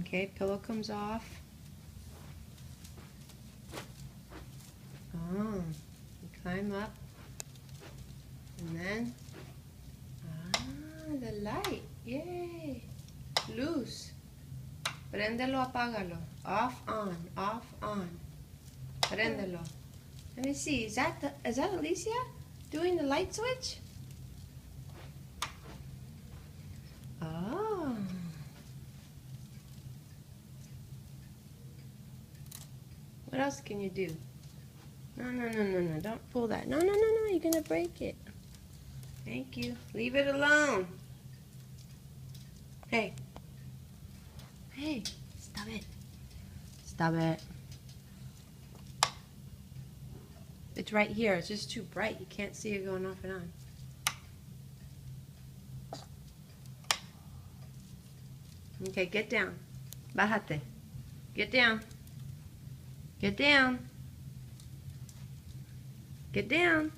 Okay, pillow comes off. Oh, you climb up. And then, the light. Yay. Luz. Préndelo, apágalo. Off, on. Préndelo. Let me see. Is that Alicia doing the light switch? Oh. What else can you do? No. Don't pull that. No. You're going to break it. Thank you. Leave it alone. Hey. Hey. Stop it. Stop it. It's right here. It's just too bright. You can't see it going off and on. Okay, get down. Bájate. Get down. Get down. Get down.